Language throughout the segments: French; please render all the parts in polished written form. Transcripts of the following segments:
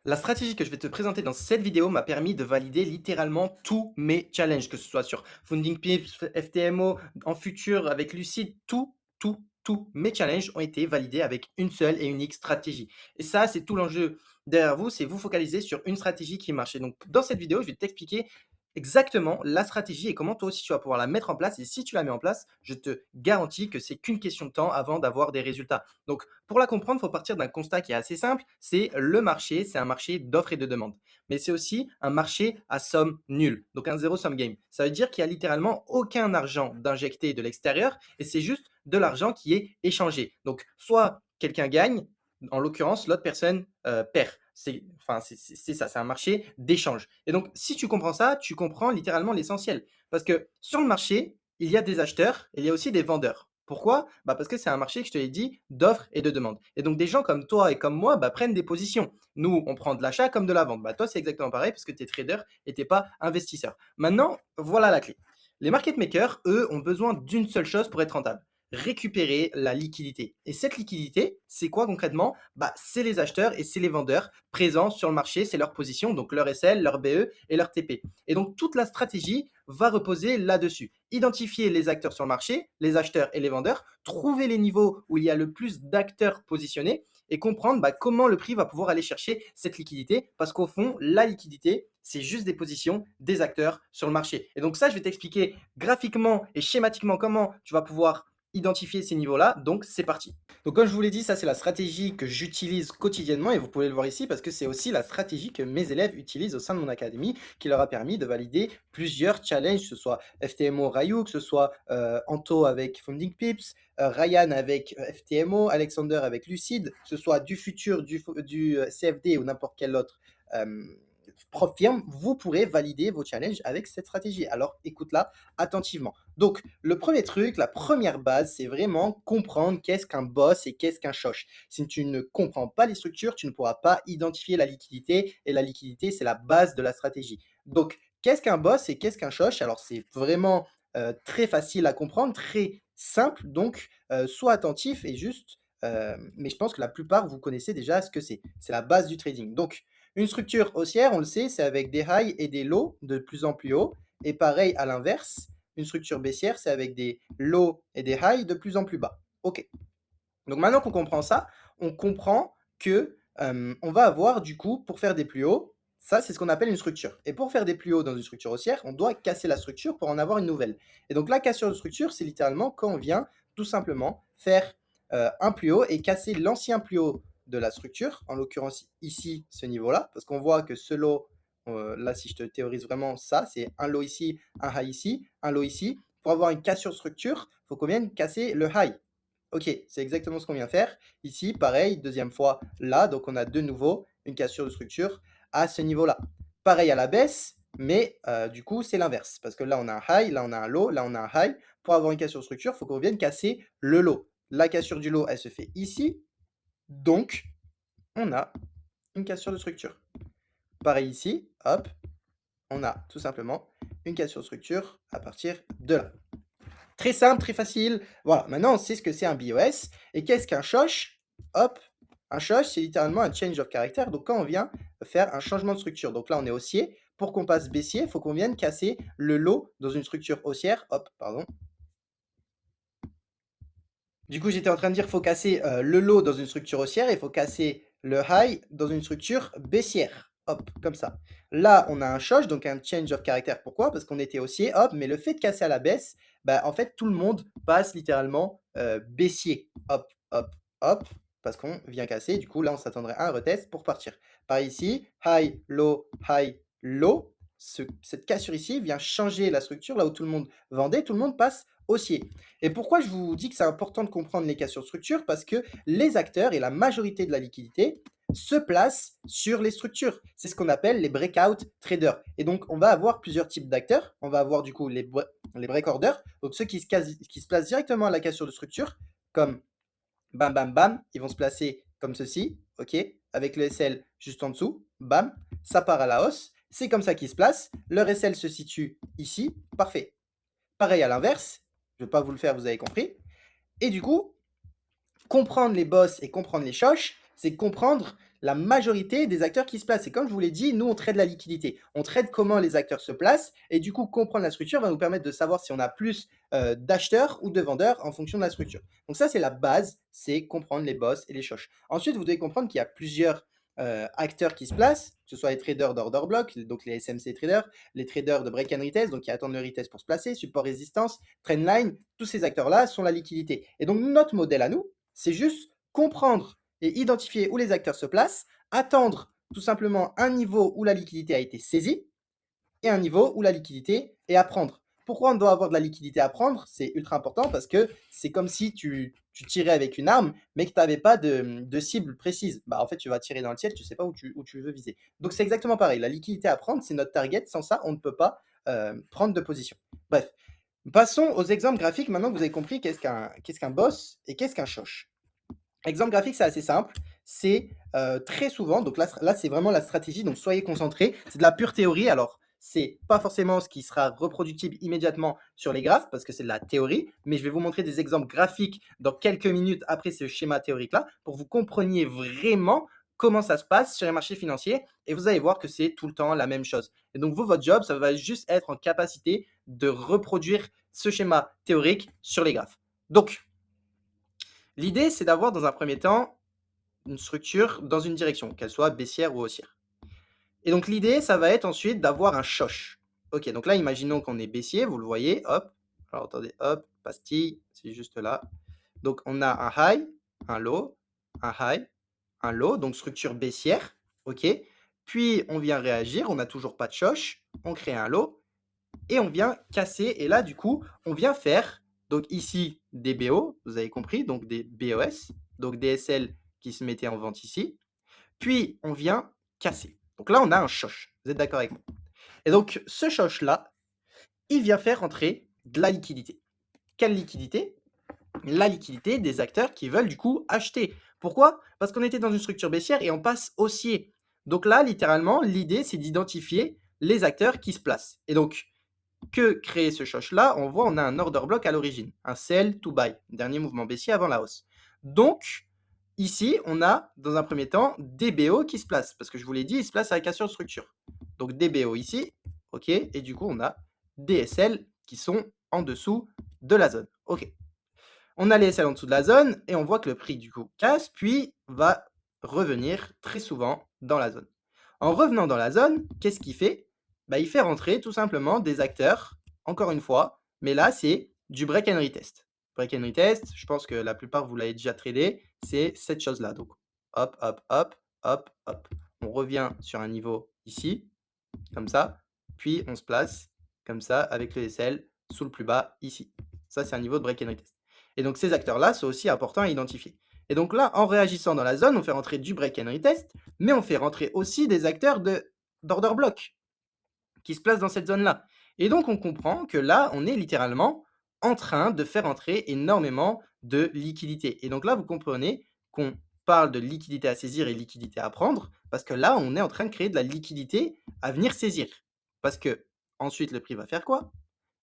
La stratégie que je vais te présenter dans cette vidéo m'a permis de valider littéralement tous mes challenges, que ce soit sur Founding Pips, FTMO, en futur avec Lucid, tous mes challenges ont été validés avec une seule et unique stratégie. Et ça, c'est tout l'enjeu derrière vous, c'est vous focaliser sur une stratégie qui marche. Et donc, dans cette vidéo, je vais t'expliquer exactement la stratégie et comment toi aussi tu vas pouvoir la mettre en place. Et si tu la mets en place, je te garantis que c'est qu'une question de temps avant d'avoir des résultats. Donc, pour la comprendre, il faut partir d'un constat qui est assez simple, c'est le marché, c'est un marché d'offres et de demandes. Mais c'est aussi un marché à somme nulle, donc un zéro-sum game. Ça veut dire qu'il n'y a littéralement aucun argent d'injecté de l'extérieur et c'est juste de l'argent qui est échangé. Donc, soit quelqu'un gagne, en l'occurrence, l'autre personne perd. C'est ça, c'est un marché d'échange. Et donc, si tu comprends ça, tu comprends littéralement l'essentiel. Parce que sur le marché, il y a des acheteurs et il y a aussi des vendeurs. Pourquoi? Bah parce que c'est un marché que je te l'ai dit, d'offres et de demandes. Et donc des gens comme toi et comme moi bah, prennent des positions. Nous, on prend de l'achat comme de la vente. Bah, toi, c'est exactement pareil parce que tu es trader et tu n'es pas investisseur. Maintenant, voilà la clé. Les market makers, eux, ont besoin d'une seule chose pour être rentables, récupérer la liquidité. Et cette liquidité, c'est quoi concrètement? Bah, c'est les acheteurs et c'est les vendeurs présents sur le marché, c'est leur position, donc leur SL, leur BE et leur TP. Et donc toute la stratégie va reposer là-dessus. Identifier les acteurs sur le marché, les acheteurs et les vendeurs, trouver les niveaux où il y a le plus d'acteurs positionnés et comprendre bah, comment le prix va pouvoir aller chercher cette liquidité parce qu'au fond, la liquidité, c'est juste des positions des acteurs sur le marché. Et donc ça, je vais t'expliquer graphiquement et schématiquement comment tu vas pouvoir identifier ces niveaux-là. Donc c'est parti. Donc comme je vous l'ai dit, ça c'est la stratégie que j'utilise quotidiennement et vous pouvez le voir ici parce que c'est aussi la stratégie que mes élèves utilisent au sein de mon académie qui leur a permis de valider plusieurs challenges, que ce soit FTMO Ryu, que ce soit Anto avec Funding Pips, Ryan avec FTMO, Alexander avec Lucid, que ce soit du futur, du CFD ou n'importe quel autre prof firme, vous pourrez valider vos challenges avec cette stratégie. Alors écoute-la attentivement. Donc le premier truc, la première base, c'est vraiment comprendre qu'est-ce qu'un boss et qu'est-ce qu'un shosh. Si tu ne comprends pas les structures, tu ne pourras pas identifier la liquidité et la liquidité, c'est la base de la stratégie. Donc qu'est-ce qu'un boss et qu'est-ce qu'un shosh? Alors c'est vraiment très facile à comprendre, très simple, donc sois attentif et juste mais je pense que la plupart, vous connaissez déjà ce que c'est. C'est la base du trading. Donc, une structure haussière, on le sait, c'est avec des highs et des lows de plus en plus haut. Et pareil à l'inverse, une structure baissière, c'est avec des lows et des highs de plus en plus bas. OK. Donc maintenant qu'on comprend ça, on comprend que on va avoir du coup, pour faire des plus hauts, ça c'est ce qu'on appelle une structure. Et pour faire des plus hauts dans une structure haussière, on doit casser la structure pour en avoir une nouvelle. Et donc la cassure de structure, c'est littéralement quand on vient tout simplement faire un plus haut et casser l'ancien plus haut de la structure, en l'occurrence ici ce niveau-là, parce qu'on voit que ce low, là si je te théorise vraiment ça, c'est un low ici, un high ici, un low ici. Pour avoir une cassure de structure, il faut qu'on vienne casser le high. OK, c'est exactement ce qu'on vient faire. Ici, pareil, deuxième fois là, donc on a de nouveau une cassure de structure à ce niveau-là. Pareil à la baisse, mais du coup, c'est l'inverse. Parce que là, on a un high, là, on a un low, là, on a un high. Pour avoir une cassure de structure, il faut qu'on vienne casser le low. La cassure du low, elle se fait ici. Donc, on a une cassure de structure. Pareil ici, hop, on a tout simplement une cassure de structure à partir de là. Très simple, très facile. Voilà, maintenant on sait ce que c'est un BOS. Et qu'est-ce qu'un shosh? Hop, un shosh, c'est littéralement un change of character. Donc quand on vient faire un changement de structure, donc là on est haussier. Pour qu'on passe baissier, il faut qu'on vienne casser le low dans une structure haussière. Hop, pardon. Du coup, j'étais en train de dire qu'il faut casser le low dans une structure haussière et il faut casser le high dans une structure baissière. Hop, comme ça. Là, on a un shosh, donc un change of character. Pourquoi? Parce qu'on était haussier, hop, mais le fait de casser à la baisse, bah, en fait, tout le monde passe littéralement baissier. Hop, hop, hop, parce qu'on vient casser. Du coup, là, on s'attendrait à un retest pour partir. Par ici, high, low. Cette cassure ici vient changer la structure. Là où tout le monde vendait, tout le monde passe haussier. Et pourquoi je vous dis que c'est important de comprendre les cassures de structure? Parce que les acteurs et la majorité de la liquidité se placent sur les structures. C'est ce qu'on appelle les breakout traders. Et donc, on va avoir plusieurs types d'acteurs. On va avoir du coup les break orders, donc ceux qui se placent directement à la cassure de structure, comme bam, bam, bam, ils vont se placer comme ceci, ok, avec le SL juste en dessous, bam, ça part à la hausse. C'est comme ça qu'ils se placent. Leur SL se situe ici, parfait. Pareil à l'inverse, je ne vais pas vous le faire, vous avez compris. Et du coup, comprendre les boss et comprendre les shosh, c'est comprendre la majorité des acteurs qui se placent. Et comme je vous l'ai dit, nous, on trade la liquidité. On trade comment les acteurs se placent. Et du coup, comprendre la structure va nous permettre de savoir si on a plus d'acheteurs ou de vendeurs en fonction de la structure. Donc ça, c'est la base, c'est comprendre les boss et les shosh. Ensuite, vous devez comprendre qu'il y a plusieurs acteurs qui se placent, que ce soit les traders d'order block, donc les SMC traders, les traders de break and retest, donc qui attendent le retest pour se placer, support résistance, trendline, tous ces acteurs-là sont la liquidité. Et donc notre modèle à nous, c'est juste comprendre et identifier où les acteurs se placent, attendre tout simplement un niveau où la liquidité a été saisie et un niveau où la liquidité est à prendre. Pourquoi on doit avoir de la liquidité à prendre? C'est ultra important parce que c'est comme si tu tirais avec une arme, mais que tu n'avais pas de cible précise. Bah, en fait, tu vas tirer dans le ciel, tu ne sais pas où tu veux viser. Donc, c'est exactement pareil. La liquidité à prendre, c'est notre target. Sans ça, on ne peut pas prendre de position. Bref, passons aux exemples graphiques. Maintenant que vous avez compris qu'est-ce qu'un boss et qu'est-ce qu'un shosh. Exemple graphique, c'est assez simple. C'est très souvent, donc là c'est vraiment la stratégie, donc soyez concentrés. C'est de la pure théorie. Alors, c'est pas forcément ce qui sera reproductible immédiatement sur les graphes, parce que c'est de la théorie, mais je vais vous montrer des exemples graphiques dans quelques minutes après ce schéma théorique-là, pour que vous compreniez vraiment comment ça se passe sur les marchés financiers, et vous allez voir que c'est tout le temps la même chose. Et donc, vous, votre job, ça va juste être en capacité de reproduire ce schéma théorique sur les graphes. Donc, l'idée, c'est d'avoir dans un premier temps une structure dans une direction, qu'elle soit baissière ou haussière. Et donc l'idée, ça va être ensuite d'avoir un shosh. Ok, donc là, imaginons qu'on est baissier, vous le voyez, hop. Alors attendez, hop, pastille, c'est juste là. Donc on a un high, un low, un high, un low, donc structure baissière, ok. Puis on vient réagir, on n'a toujours pas de shosh, on crée un low, et on vient casser. Et là, du coup, on vient faire, donc ici, des BO, vous avez compris, donc des BOS, donc des SL qui se mettaient en vente ici. Puis, on vient casser. Donc là, on a un shosh. Vous êtes d'accord avec moi? Et donc, ce shosh-là, il vient faire entrer de la liquidité. Quelle liquidité? La liquidité des acteurs qui veulent du coup acheter. Pourquoi? Parce qu'on était dans une structure baissière et on passe haussier. Donc là, littéralement, l'idée, c'est d'identifier les acteurs qui se placent. Et donc, que créer ce shosh-là, on voit, on a un order block à l'origine, un sell to buy, dernier mouvement baissier avant la hausse. Donc, ici, on a, dans un premier temps, des BO qui se placent, parce que je vous l'ai dit, ils se placent à la cassure de structure. Donc, des BO ici, ok, et du coup, on a des SL qui sont en dessous de la zone, ok. On a les SL en dessous de la zone, et on voit que le prix, du coup, casse, puis va revenir très souvent dans la zone. En revenant dans la zone, qu'est-ce qu'il fait? Bah, il fait rentrer tout simplement des acteurs, encore une fois, mais là, c'est du break and retest. Break and retest, je pense que la plupart, vous l'avez déjà tradé, c'est cette chose-là. Donc, hop, hop, hop, hop, hop. On revient sur un niveau ici, comme ça, puis on se place comme ça avec le SL sous le plus bas ici. Ça, c'est un niveau de break and retest. Et donc, ces acteurs-là sont aussi importants à identifier. Et donc là, en réagissant dans la zone, on fait rentrer du break and retest, mais on fait rentrer aussi des acteurs d'order block qui se placent dans cette zone-là. Et donc, on comprend que là, on est littéralement en train de faire entrer énormément de liquidités. Et donc là, vous comprenez qu'on parle de liquidité à saisir et liquidité à prendre, parce que là, on est en train de créer de la liquidité à venir saisir. Parce que ensuite, le prix va faire quoi?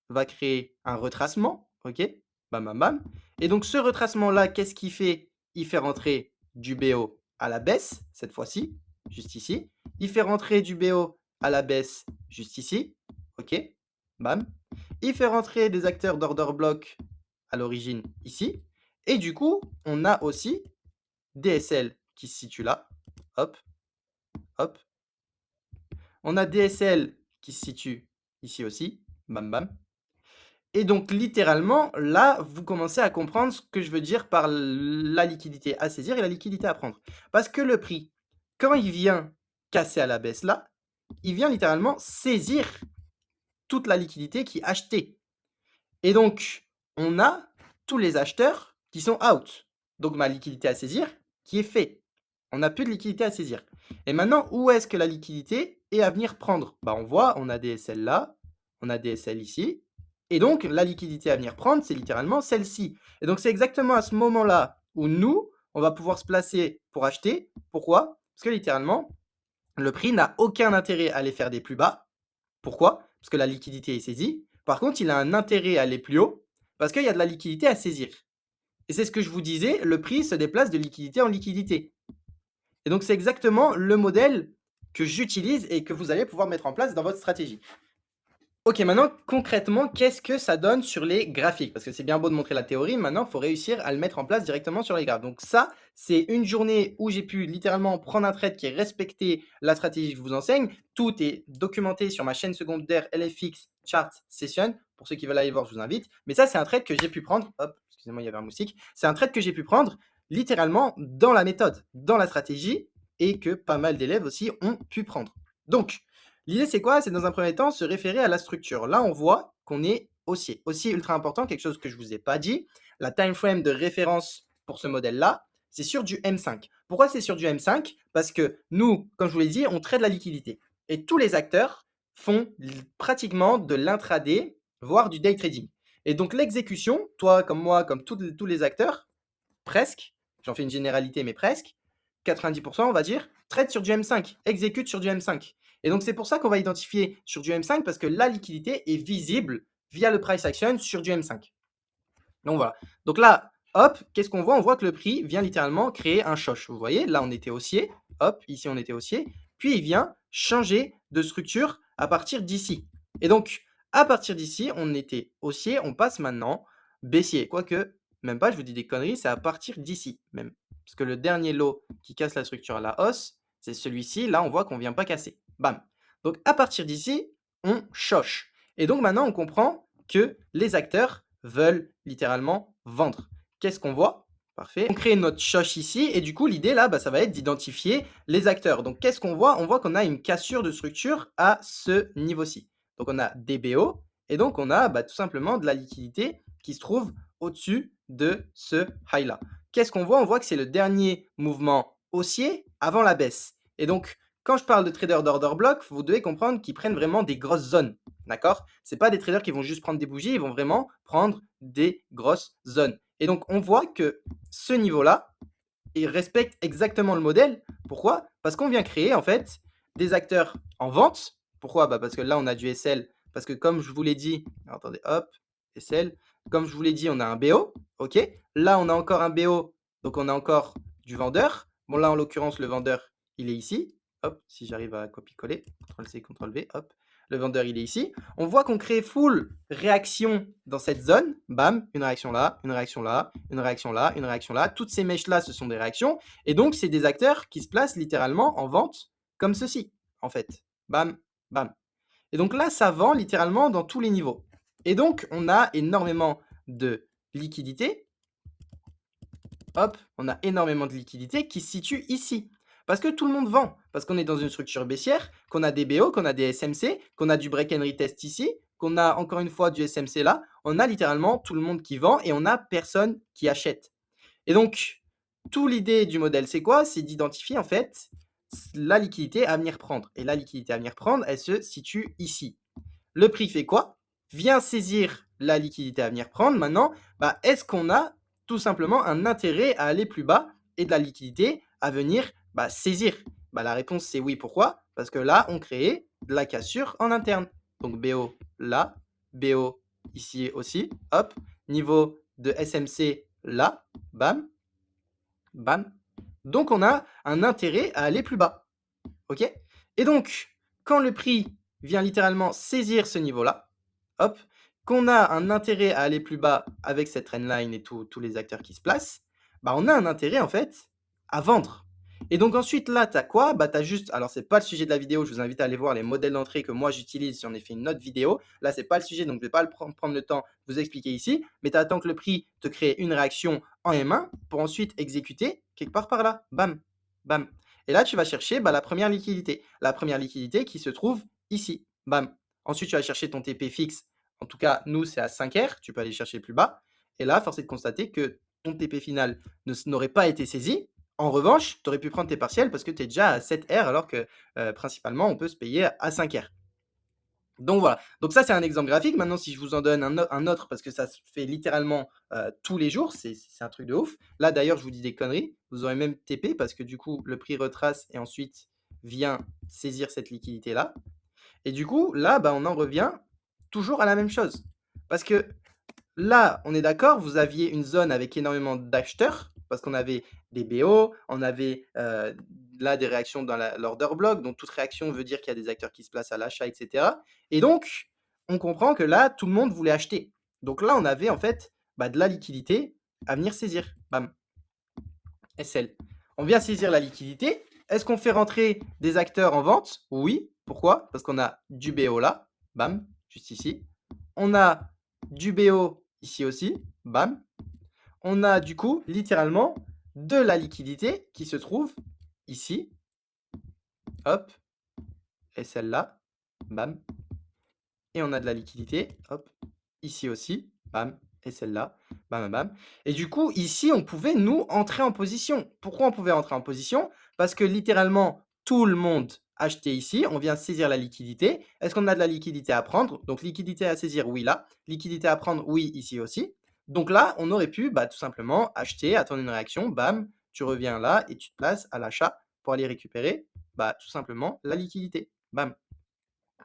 Va créer un retracement, ok? Bam, bam, bam. Et donc, ce retracement-là, qu'est-ce qu'il fait? Il fait rentrer du BO à la baisse, cette fois-ci, juste ici. Il fait rentrer du BO à la baisse, juste ici, ok? Bam. Il fait rentrer des acteurs d'order block à l'origine, ici. Et du coup, on a aussi DSL qui se situe là. Hop, hop. On a DSL qui se situe ici aussi. Bam, bam. Et donc, littéralement, là, vous commencez à comprendre ce que je veux dire par la liquidité à saisir et la liquidité à prendre. Parce que le prix, quand il vient casser à la baisse là, il vient littéralement saisir toute la liquidité qui est achetée. Et donc, on a tous les acheteurs qui sont out. Donc, ma liquidité à saisir qui est fait. On n'a plus de liquidité à saisir. Et maintenant, où est-ce que la liquidité est à venir prendre? Bah, on voit, on a des SL là, on a des SL ici. Et donc, la liquidité à venir prendre, c'est littéralement celle-ci. Et donc, c'est exactement à ce moment-là où nous, on va pouvoir se placer pour acheter. Pourquoi? Parce que littéralement, le prix n'a aucun intérêt à aller faire des plus bas. Pourquoi? Parce que la liquidité est saisie. Par contre, il a un intérêt à aller plus haut parce qu'il y a de la liquidité à saisir. Et c'est ce que je vous disais, le prix se déplace de liquidité en liquidité. Et donc, c'est exactement le modèle que j'utilise et que vous allez pouvoir mettre en place dans votre stratégie. Ok, maintenant, concrètement, qu'est-ce que ça donne sur les graphiques? Parce que c'est bien beau de montrer la théorie, maintenant, il faut réussir à le mettre en place directement sur les graphes. Donc ça, c'est une journée où j'ai pu littéralement prendre un trade qui respectait la stratégie que je vous enseigne. Tout est documenté sur ma chaîne secondaire LFX Chart Session. Pour ceux qui veulent aller voir, je vous invite. Mais ça, c'est un trade que j'ai pu prendre. Hop, excusez-moi, il y avait un moustique. C'est un trade que j'ai pu prendre littéralement dans la méthode, dans la stratégie, et que pas mal d'élèves aussi ont pu prendre. Donc, l'idée, c'est quoi? C'est dans un premier temps se référer à la structure. Là, on voit qu'on est haussier. Haussier ultra important, quelque chose que je ne vous ai pas dit. La time frame de référence pour ce modèle-là, c'est sur du M5. Pourquoi c'est sur du M5? Parce que nous, comme je vous l'ai dit, on traite la liquidité. Et tous les acteurs font pratiquement de l'intraday, voire du day trading. Et donc l'exécution, toi comme moi, comme tous les acteurs, presque, j'en fais une généralité, mais presque, 90%, on va dire, trade sur du M5, exécute sur du M5. Et donc, c'est pour ça qu'on va identifier sur du M5 parce que la liquidité est visible via le price action sur du M5. Donc, voilà. Donc là, hop, qu'est-ce qu'on voit? On voit que le prix vient littéralement créer un choche. Vous voyez, là, on était haussier. Hop, ici, on était haussier. Puis, il vient changer de structure à partir d'ici. Et donc, à partir d'ici, on était haussier. On passe maintenant baissier. Quoique, même pas, je vous dis des conneries, c'est à partir d'ici même. Parce que le dernier lot qui casse la structure à la hausse, c'est celui-ci. Là, on voit qu'on ne vient pas casser. Bam. Donc, à partir d'ici, on choche. Et donc, maintenant, on comprend que les acteurs veulent littéralement vendre. Qu'est-ce qu'on voit? Parfait. On crée notre choche ici et du coup, l'idée là, ça va être d'identifier les acteurs. Donc, qu'est-ce qu'on voit? On voit qu'on a une cassure de structure à ce niveau-ci. Donc, on a des BO et donc on a tout simplement de la liquidité qui se trouve au-dessus de ce high-là. Qu'est-ce qu'on voit? On voit que c'est le dernier mouvement haussier avant la baisse. Et donc, quand je parle de traders d'order block, vous devez comprendre qu'ils prennent vraiment des grosses zones. D'accord? Ce n'est pas des traders qui vont juste prendre des bougies, ils vont vraiment prendre des grosses zones. Et donc, on voit que ce niveau-là, il respecte exactement le modèle. Pourquoi? Parce qu'on vient créer en fait des acteurs en vente. Pourquoi? Parce que là, on a du SL. Parce que comme je vous l'ai dit, attendez, hop, SL. Comme je vous l'ai dit, on a un BO. OK. Là, on a encore un BO. Donc, on a encore du vendeur. Bon, là, en l'occurrence, le vendeur, il est ici. Hop, si j'arrive à copier-coller. CTRL-C, CTRL-V, hop. Le vendeur, il est ici. On voit qu'on crée full réaction dans cette zone. Bam, une réaction là, une réaction là, une réaction là, une réaction là. Toutes ces mèches-là, ce sont des réactions. Et donc, c'est des acteurs qui se placent littéralement en vente comme ceci, en fait. Bam, bam. Et donc là, ça vend littéralement dans tous les niveaux. Et donc, on a énormément de liquidité. Hop, on a énormément de liquidité qui se situe ici. Parce que tout le monde vend. Parce qu'on est dans une structure baissière, qu'on a des BO, qu'on a des SMC, qu'on a du break and retest ici, qu'on a encore une fois du SMC là. On a littéralement tout le monde qui vend et on n'a personne qui achète. Et donc, toute l'idée du modèle, c'est quoi? C'est d'identifier en fait la liquidité à venir prendre. Et la liquidité à venir prendre, elle se situe ici. Le prix fait quoi? Vient saisir la liquidité à venir prendre. Maintenant, est-ce qu'on a tout simplement un intérêt à aller plus bas et de la liquidité à venir saisir? La réponse, c'est oui. Pourquoi? Parce que là, on crée de la cassure en interne. Donc, BO là, BO ici aussi. Hop, niveau de SMC là, bam, bam. Donc, on a un intérêt à aller plus bas. OK? Et donc, quand le prix vient littéralement saisir ce niveau-là, hop, qu'on a un intérêt à aller plus bas avec cette trendline et tous les acteurs qui se placent, on a un intérêt en fait à vendre. Et donc ensuite là, tu as quoi? Tu as juste, alors c'est pas le sujet de la vidéo, je vous invite à aller voir les modèles d'entrée que moi j'utilise, j'en ai fait une autre vidéo. Là, c'est pas le sujet, donc je vais pas prendre le temps de vous expliquer ici, mais tu attends que le prix te crée une réaction en M1 pour ensuite exécuter quelque part par là. Bam, bam. Et là, tu vas chercher la première liquidité. La première liquidité qui se trouve ici. Bam. Ensuite, tu vas chercher ton TP fixe. En tout cas, nous, c'est à 5R. Tu peux aller chercher plus bas. Et là, force est de constater que ton TP final n'aurait pas été saisi. En revanche, tu aurais pu prendre tes partiels parce que tu es déjà à 7R alors que principalement, on peut se payer à 5R. Donc voilà, donc ça c'est un exemple graphique. Maintenant, si je vous en donne un autre, parce que ça se fait littéralement tous les jours, c'est un truc de ouf. Là d'ailleurs, je vous dis des conneries, vous aurez même TP parce que du coup, le prix retrace et ensuite vient saisir cette liquidité-là. Et du coup, là, on en revient toujours à la même chose. Parce que là, on est d'accord, vous aviez une zone avec énormément d'acheteurs, parce qu'on avait des BO, on avait là des réactions dans l'order block. Donc, toute réaction veut dire qu'il y a des acteurs qui se placent à l'achat, etc. Et donc, on comprend que là, tout le monde voulait acheter. Donc là, on avait en fait de la liquidité à venir saisir. Bam, SL. On vient saisir la liquidité. Est-ce qu'on fait rentrer des acteurs en vente? Oui. Pourquoi? Parce qu'on a du BO là. Bam, juste ici. On a du BO ici aussi. Bam. On a du coup littéralement de la liquidité qui se trouve ici. Hop. Et celle-là. Bam. Et on a de la liquidité, hop, ici aussi, bam, et celle-là, bam, bam, bam. Et du coup, ici, on pouvait, nous, entrer en position. Pourquoi on pouvait entrer en position? Parce que littéralement, tout le monde achetait ici, on vient saisir la liquidité. Est-ce qu'on a de la liquidité à prendre? Donc, liquidité à saisir, oui, là. Liquidité à prendre, oui, ici aussi. Donc là, on aurait pu tout simplement acheter, attendre une réaction, bam, tu reviens là et tu te places à l'achat pour aller récupérer tout simplement la liquidité. Bam.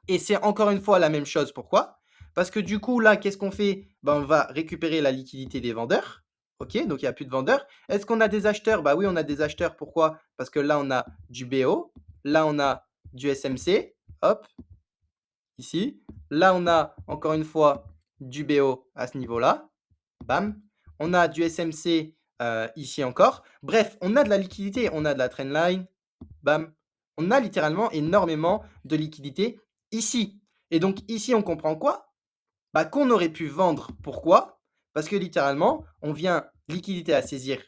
Et c'est encore une fois la même chose. Pourquoi? Parce que du coup, là, qu'est-ce qu'on fait? On va récupérer la liquidité des vendeurs. OK, donc il n'y a plus de vendeurs. Est-ce qu'on a des acheteurs? Oui, on a des acheteurs. Pourquoi? Parce que là, on a du BO. Là, on a du SMC. Hop, ici. Là, on a encore une fois du BO à ce niveau-là. Bam. On a du SMC ici encore. Bref, on a de la liquidité. On a de la trendline. Bam. On a littéralement énormément de liquidité ici. Et donc ici, on comprend quoi? Qu'on aurait pu vendre. Pourquoi? Parce que littéralement, on vient liquidité à saisir.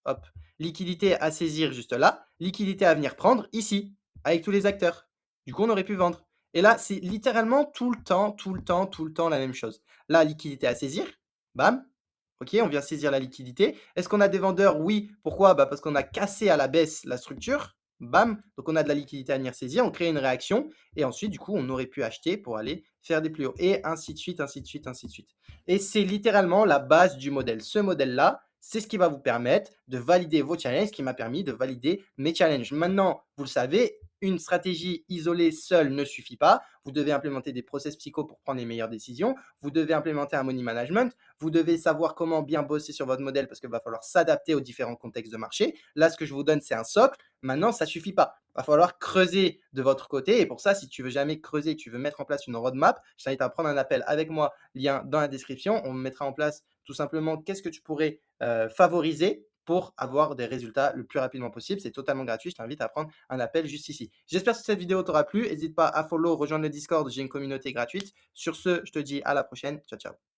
Hop. Liquidité à saisir juste là. Liquidité à venir prendre ici, avec tous les acteurs. Du coup, on aurait pu vendre. Et là, c'est littéralement tout le temps, tout le temps, tout le temps la même chose. Là, liquidité à saisir. Bam. OK, on vient saisir la liquidité. Est-ce qu'on a des vendeurs? Oui. Pourquoi? Parce qu'on a cassé à la baisse la structure. Bam. Donc, on a de la liquidité à venir saisir. On crée une réaction. Et ensuite, du coup, on aurait pu acheter pour aller faire des plus hauts. Et ainsi de suite, ainsi de suite, ainsi de suite. Et c'est littéralement la base du modèle. Ce modèle-là, c'est ce qui va vous permettre de valider vos challenges, ce qui m'a permis de valider mes challenges. Maintenant, vous le savez, une stratégie isolée seule ne suffit pas. Vous devez implémenter des process psycho pour prendre les meilleures décisions. Vous devez implémenter un money management. Vous devez savoir comment bien bosser sur votre modèle parce qu'il va falloir s'adapter aux différents contextes de marché. Là, ce que je vous donne, c'est un socle. Maintenant, ça ne suffit pas. Il va falloir creuser de votre côté. Et pour ça, si tu veux jamais creuser, tu veux mettre en place une roadmap, je t'invite à prendre un appel avec moi, lien dans la description. On mettra en place tout simplement qu'est-ce que tu pourrais favoriser pour avoir des résultats le plus rapidement possible. C'est totalement gratuit. Je t'invite à prendre un appel juste ici. J'espère que cette vidéo t'aura plu. N'hésite pas à follow, rejoindre le Discord. J'ai une communauté gratuite. Sur ce, je te dis à la prochaine. Ciao, ciao.